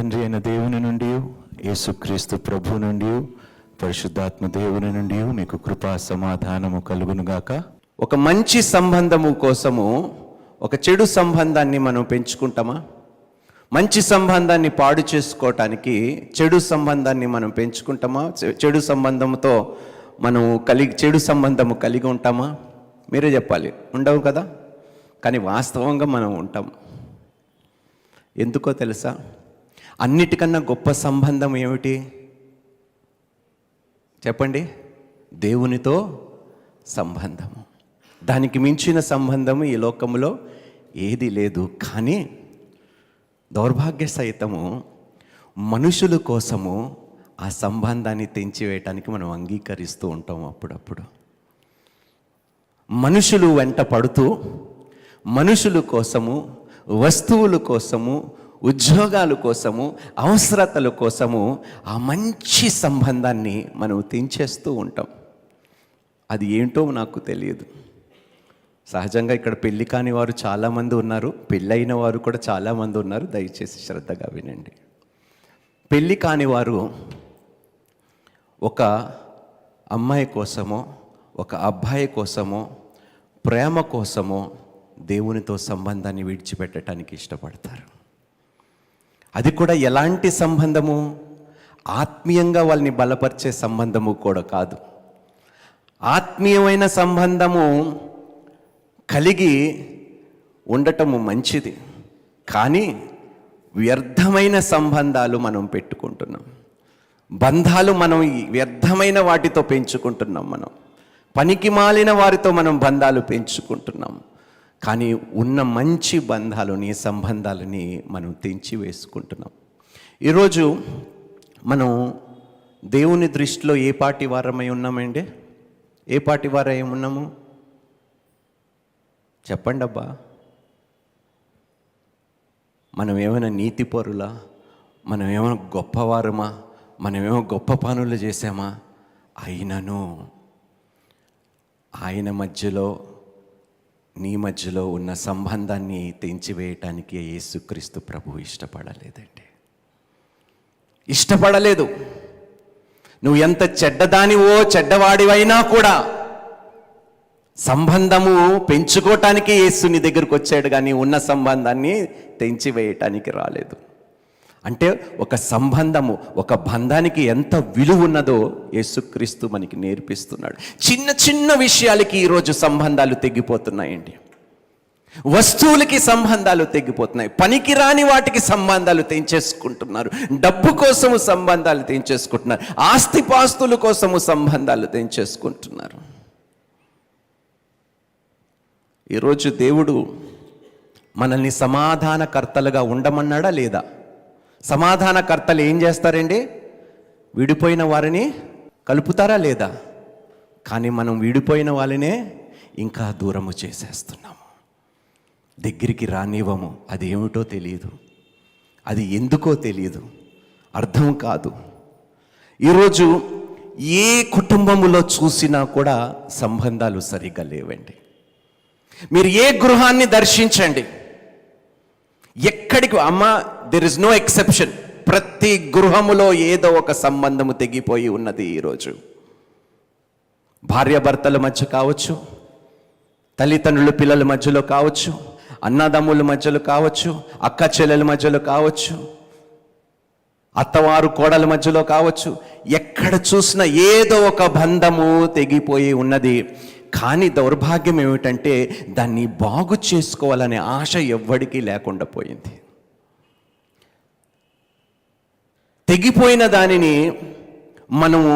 తండ్రి అయిన దేవుని నుండి, యేసుక్రీస్తు ప్రభు నుండి, పరిశుద్ధాత్మ దేవుని నుండి మీకు కృపా సమాధానము కలుగునుగాక. ఒక మంచి సంబంధము కోసము ఒక చెడు సంబంధాన్ని మనం పెంచుకుంటామా? మంచి సంబంధాన్ని పాడు చేసుకోవటానికి చెడు సంబంధాన్ని మనం పెంచుకుంటామా? చెడు సంబంధంతో మనం చెడు సంబంధము కలిగి ఉంటామా? మీరే చెప్పాలి. ఉండవు కదా. కానీ వాస్తవంగా మనం ఉంటాం. ఎందుకో తెలుసా? అన్నిటికన్నా గొప్ప సంబంధం ఏమిటి చెప్పండి? దేవునితో సంబంధము. దానికి మించిన సంబంధము ఈ లోకంలో ఏది లేదు. కానీ దౌర్భాగ్య సహితము మనుషుల కోసము ఆ సంబంధాన్ని తెంచివేయటానికి మనం అంగీకరిస్తూ ఉంటాం. అప్పుడప్పుడు మనుషులు వెంట పడుతూ మనుషుల కోసము, వస్తువుల కోసము, ఉద్యోగాల కోసము, అవసరతల కోసము ఆ మంచి సంబంధాన్ని మనం తెంచేస్తూ ఉంటాం. అది ఏంటో నాకు తెలియదు. సహజంగా ఇక్కడ పెళ్ళి కాని వారు చాలామంది ఉన్నారు, పెళ్ళైన వారు కూడా చాలామంది ఉన్నారు. దయచేసి శ్రద్ధగా వినండి. పెళ్ళి కాని వారు ఒక అమ్మాయి కోసమో, ఒక అబ్బాయి కోసమో, ప్రేమ కోసమో దేవునితో సంబంధాన్ని విడిచిపెట్టడానికి ఇష్టపడతారు. అది కూడా ఎలాంటి సంబంధము? ఆత్మీయంగా వాళ్ళని బలపరిచే సంబంధము కూడా కాదు. ఆత్మీయమైన సంబంధము కలిగి ఉండటము మంచిది, కానీ వ్యర్థమైన సంబంధాలు మనం పెట్టుకుంటున్నాం. బంధాలు మనం వ్యర్థమైన వాటితో పెంచుకుంటున్నాం. మనం పనికి మాలిన వారితో మనం బంధాలు పెంచుకుంటున్నాం. కానీ ఉన్న మంచి బంధాలని, సంబంధాలని మనం తెంచి వేసుకుంటున్నాం. ఈరోజు మనం దేవుని దృష్టిలో ఏ పాటి వారమై ఉన్నామండి? ఏ పాటి వారమై ఉన్నాము చెప్పండి అబ్బా. మనం ఏమైనా నీతిపరులా? మనం ఏమైనా గొప్పవారమా? మనమేమో గొప్ప పనులు చేసామా? అయినను ఆయన మధ్యలో, నీ మధ్యలో ఉన్న సంబంధాన్ని తెంచివేయటానికి యేసుక్రీస్తు ప్రభు ఇష్టపడలేదండి. ఇష్టపడలేదు. నువ్వు ఎంత చెడ్డదానివో, చెడ్డవాడివైనా కూడా సంబంధము పెంచుకోవటానికి యేసు నీ దగ్గరకు వచ్చాడు, కానీ ఉన్న సంబంధాన్ని తెంచివేయటానికి రాలేదు. అంటే ఒక సంబంధము, ఒక బంధానికి ఎంత విలువ ఉన్నదో యేసుక్రీస్తు మనకి నేర్పిస్తున్నాడు. చిన్న చిన్న విషయాలకి ఈరోజు సంబంధాలు తెగిపోతున్నాయండి. వస్తువులకి సంబంధాలు తెగిపోతున్నాయి. పనికి రాని వాటికి సంబంధాలు తెంచేసుకుంటున్నారు. డబ్బు కోసము సంబంధాలు తెంచేసుకుంటున్నారు. ఆస్తిపాస్తుల కోసము సంబంధాలు తెంచేసుకుంటున్నారు. ఈరోజు దేవుడు మనల్ని సమాధానకర్తలుగా ఉండమన్నాడా లేదా? సమాధానకర్తలు ఏం చేస్తారండి? విడిపోయిన వారిని కలుపుతారా లేదా? కానీ మనం విడిపోయిన వాళ్ళనే ఇంకా దూరము చేసేస్తున్నాము. దగ్గరికి రానివ్వము. అది ఏమిటో తెలియదు, అది ఎందుకో తెలియదు, అర్థం కాదు. ఈరోజు ఏ కుటుంబములో చూసినా కూడా సంబంధాలు సరిగ్గా లేవండి. మీరు ఏ గృహాన్ని దర్శించండి, ఎక్కడికి అమ్మ, దెర్ ఇస్ నో ఎక్సెప్షన్. ప్రతి గృహములో ఏదో ఒక సంబంధము తెగిపోయి ఉన్నది. ఈరోజు భార్యాభర్తల మధ్య కావచ్చు, తల్లిదండ్రులు పిల్లల మధ్యలో కావచ్చు, అన్నదమ్ముల మధ్యలో కావచ్చు, అక్క చెల్లెల మధ్యలో కావచ్చు, అత్తవారు కోడల మధ్యలో కావచ్చు. ఎక్కడ చూసినా ఏదో ఒక బంధము తెగిపోయి ఉన్నది. కానీ దౌర్భాగ్యం ఏమిటంటే దాన్ని బాగు చేసుకోవాలనే ఆశ ఎవ్వడికి లేకుండా పోయింది. తెగిపోయిన దానిని మనము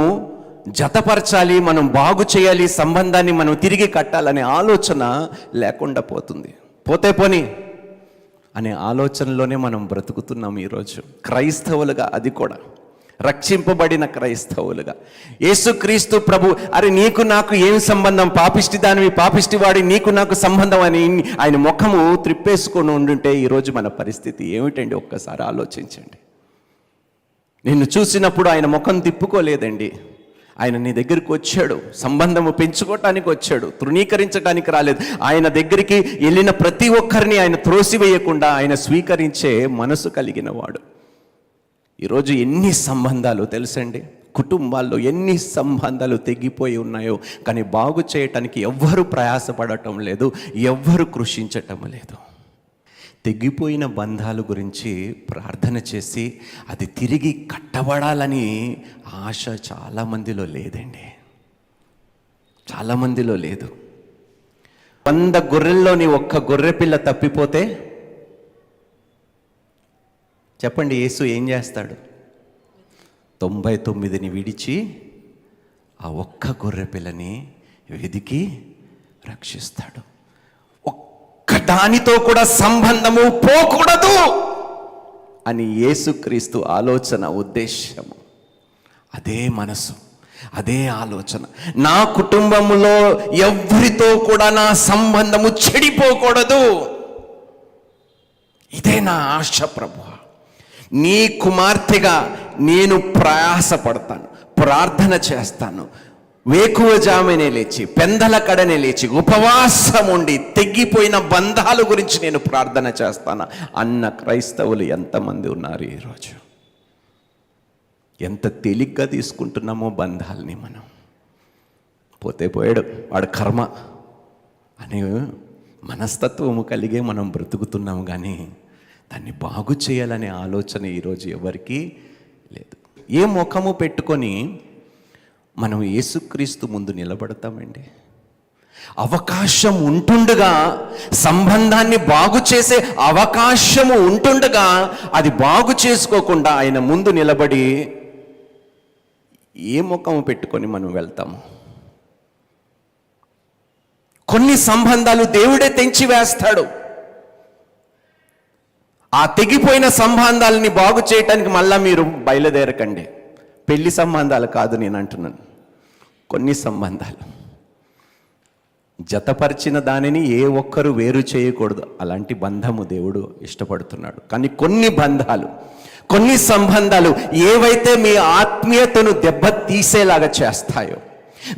జతపరచాలి, మనం బాగు చేయాలి, సంబంధాన్ని మనం తిరిగి కట్టాలనే ఆలోచన లేకుండా పోతుంది. పోతే పోని అనే ఆలోచనలోనే మనం బ్రతుకుతున్నాం ఈరోజు క్రైస్తవులుగా. అది కూడా రక్షింపబడిన క్రైస్తవులుగా. యేసుక్రీస్తు ప్రభు, అరే నీకు నాకు ఏం సంబంధం? పాపిష్టి దానివి, పాపిష్టి వాడి, నీకు నాకు సంబంధం అని ఆయన ముఖము త్రిప్పేసుకొని ఉండుంటే ఈరోజు మన పరిస్థితి ఏమిటండి? ఒక్కసారి ఆలోచించండి. నిన్ను చూసినప్పుడు ఆయన ముఖం తిప్పుకోలేదండి. ఆయన నీ దగ్గరికి వచ్చాడు, సంబంధము పెంచుకోవటానికి వచ్చాడు, తృణీకరించడానికి రాలేదు. ఆయన దగ్గరికి వెళ్ళిన ప్రతి ఒక్కరిని ఆయన త్రోసివేయకుండా ఆయన స్వీకరించే మనసు కలిగిన వాడు. ఈరోజు ఎన్ని సంబంధాలు తెలుసండి, కుటుంబాల్లో ఎన్ని సంబంధాలు తెగిపోయి ఉన్నాయో, కానీ బాగు చేయటానికి ఎవ్వరూ ప్రయాసపడటం లేదు, ఎవ్వరు కృషించటం లేదు. తెగిపోయిన బంధాల గురించి ప్రార్థన చేసి అది తిరిగి కట్టబడాలని ఆశ చాలామందిలో లేదండి, చాలామందిలో లేదు. 100 గొర్రెల్లోని ఒక్క గొర్రె పిల్ల తప్పిపోతే చెప్పండి, యేసు ఏం చేస్తాడు? 99ని విడిచి ఆ ఒక్క గొర్రె పిల్లని వెదికి రక్షిస్తాడు. ఒక్క దానితో కూడా సంబంధము పోకూడదు అని యేసుక్రీస్తు ఆలోచన, ఉద్దేశము, అదే మనసు, అదే ఆలోచన. నా కుటుంబంలో ఎవరితో కూడా నా సంబంధము చెడిపోకూడదు, ఇదే నా ఆశ ప్రభువా. నీ కుమార్తెగా నేను ప్రయాసపడతాను, ప్రార్థన చేస్తాను, వేకువజామునే లేచి, పెందల కడనే లేచి, ఉపవాసం ఉండి తెగిపోయిన బంధాల గురించి నేను ప్రార్థన చేస్తాను అన్న క్రైస్తవులు ఎంతమంది ఉన్నారు ఈరోజు? ఎంత తేలిగ్గా తీసుకుంటున్నామో బంధాలని మనం. పోతే పోయాడు, వాడు కర్మ అనే మనస్తత్వము కలిగే మనం బ్రతుకుతున్నాము, కానీ దాన్ని బాగు చేయాలనే ఆలోచన ఈరోజు ఎవరికీ లేదు. ఏ ముఖము పెట్టుకొని మనం యేసుక్రీస్తు ముందు నిలబడతామండి? అవకాశం ఉంటుండగా, సంబంధాన్ని బాగు చేసే అవకాశము ఉంటుండగా అది బాగు చేసుకోకుండా ఆయన ముందు నిలబడి ఏ ముఖము పెట్టుకొని మనం వెళ్తాము? కొన్ని సంబంధాలు దేవుడే తెంచి వేస్తాడు. ఆ తెగిపోయిన సంబంధాలని బాగు చేయటానికి మళ్ళా మీరు బయలుదేరకండి. పెళ్లి సంబంధాలు కాదు నేను అంటున్నాను, కొన్ని సంబంధాలు జతపరిచిన దానిని ఏ ఒక్కరు వేరు చేయకూడదు, అలాంటి బంధము దేవుడు ఇష్టపడుతున్నాడు. కానీ కొన్ని బంధాలు, కొన్ని సంబంధాలు ఏవైతే మీ ఆత్మీయతను దెబ్బతీసేలాగా చేస్తాయో,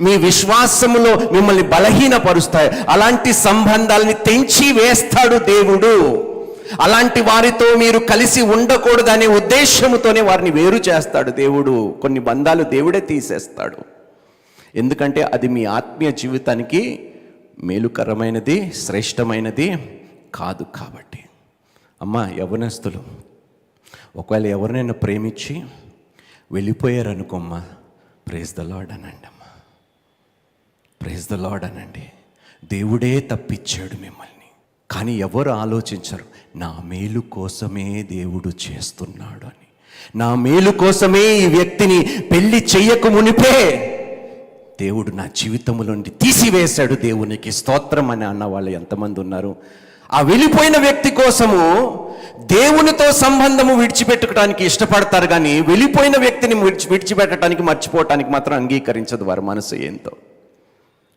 మీ విశ్వాసములో మిమ్మల్ని బలహీనపరుస్తాయో, అలాంటి సంబంధాలని తెంచి వేస్తాడు దేవుడు. అలాంటి వారితో మీరు కలిసి ఉండకూడదనే ఉద్దేశంతోనే వారిని వేరు చేస్తాడు దేవుడు. కొన్ని బంధాలు దేవుడే తీసేస్తాడు, ఎందుకంటే అది మీ ఆత్మీయ జీవితానికి మేలుకరమైనది, శ్రేష్టమైనది కాదు కాబట్టి. అమ్మా యవ్వనస్తులు, ఒకవేళ ఎవరినైనా ప్రేమించి వెళ్ళిపోయారనుకోమ్మా, ప్రైజ్ ద లార్డ్ అనండి అమ్మా, ప్రైజ్ ద లార్డ్ అనండి. దేవుడే తప్పించాడు మిమ్మల్ని, కానీ ఎవరు ఆలోచించరు నా మేలు కోసమే దేవుడు చేస్తున్నాడు అని. నా మేలు కోసమే ఈ వ్యక్తిని పెళ్లి చెయ్యక మునిపే దేవుడు నా జీవితంలో నుండి తీసివేశాడు, దేవునికి స్తోత్రం అని అన్న వాళ్ళు ఎంతమంది ఉన్నారు? ఆ వెళ్ళిపోయిన వ్యక్తి కోసము దేవునితో సంబంధము విడిచిపెట్టుకోవడానికి ఇష్టపడతారు, కానీ వెళ్ళిపోయిన వ్యక్తిని విడిచిపెట్టడానికి, మర్చిపోవటానికి మాత్రం అంగీకరించదు వారి మనసు.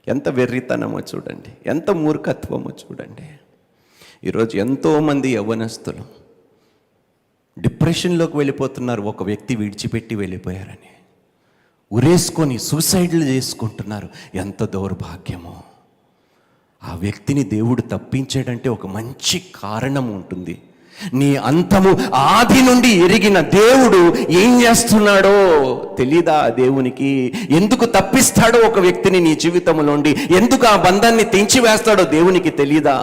ఎంత వెర్రితనమో చూడండి, ఎంత మూర్ఖత్వమో చూడండి. ఈరోజు ఎంతోమంది యవ్వనస్తులు డిప్రెషన్లోకి వెళ్ళిపోతున్నారు, ఒక వ్యక్తి విడిచిపెట్టి వెళ్ళిపోయారని. ఉరేసుకొని సూసైడ్లు చేసుకుంటున్నారు. ఎంత దౌర్భాగ్యమో. ఆ వ్యక్తిని దేవుడు తప్పించాడంటే ఒక మంచి కారణం ఉంటుంది. నీ అంతము ఆది నుండి ఎరిగిన దేవుడు ఏం చేస్తున్నాడో తెలీదా దేవునికి? ఎందుకు తప్పిస్తాడో ఒక వ్యక్తిని నీ జీవితంలోండి, ఎందుకు ఆ బంధాన్ని తెంచివేస్తాడో దేవునికి తెలీదా?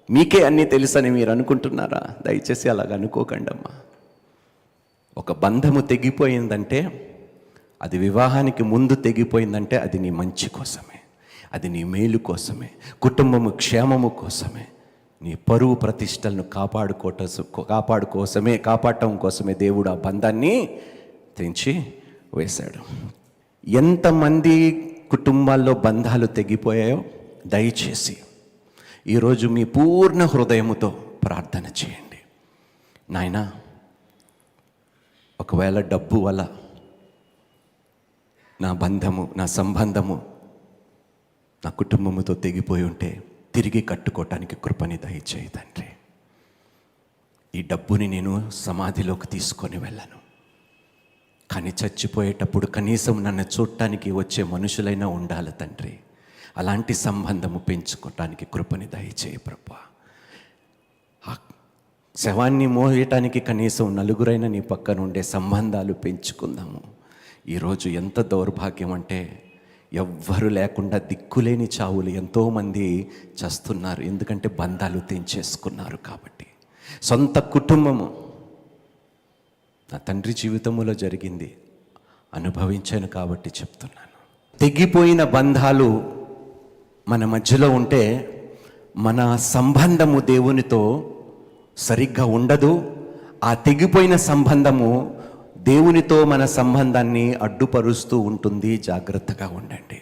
మీకే అన్నీ తెలుసని మీరు అనుకుంటున్నారా? దయచేసి అలాగ అనుకోకండి అమ్మా. ఒక బంధము తెగిపోయిందంటే, అది వివాహానికి ముందు తెగిపోయిందంటే అది నీ మంచి కోసమే, అది నీ మేలు కోసమే, కుటుంబము క్షేమము కోసమే, నీ పరువు ప్రతిష్టలను కాపాడటం కోసమే దేవుడు ఆ బంధాన్ని తెంచి వేశాడు. ఎంతమంది కుటుంబాల్లో బంధాలు తెగిపోయాయో దయచేసి ఈరోజు మీ పూర్ణ హృదయముతో ప్రార్థన చేయండి. నాయనా, ఒకవేళ డబ్బు వల్ల నా బంధము, నా సంబంధము నా కుటుంబముతో తెగిపోయి ఉంటే తిరిగి కట్టుకోవటానికి కృపని దయచేయి తండ్రి. ఈ డబ్బుని నేను సమాధిలోకి తీసుకొని వెళ్ళను, కానీ చచ్చిపోయేటప్పుడు కనీసం నన్ను చూడటానికి వచ్చే మనుషులైనా ఉండాలి తండ్రి. అలాంటి సంబంధము పెంచుకోవటానికి కృపని దయచేయి ప్రభువా. ఆ శవాన్ని మోయటానికి కనీసం నలుగురైన నీ పక్కన ఉండే సంబంధాలు పెంచుకుందాము. ఈరోజు ఎంత దౌర్భాగ్యం అంటే ఎవ్వరు లేకుండా దిక్కులేని చావులు ఎంతోమంది చస్తున్నారు. ఎందుకంటే బంధాలు తెంచేసుకున్నారు కాబట్టి. సొంత కుటుంబము, నా తండ్రి జీవితంలో జరిగింది, అనుభవించాను కాబట్టి చెప్తున్నాను. తెగిపోయిన బంధాలు మన మధ్యలో ఉంటే మన సంబంధము దేవునితో సరిగ్గా ఉండదు. ఆ తెగిపోయిన సంబంధము దేవునితో మన సంబంధాన్ని అడ్డుపరుస్తూ ఉంటుంది. జాగ్రత్తగా ఉండండి.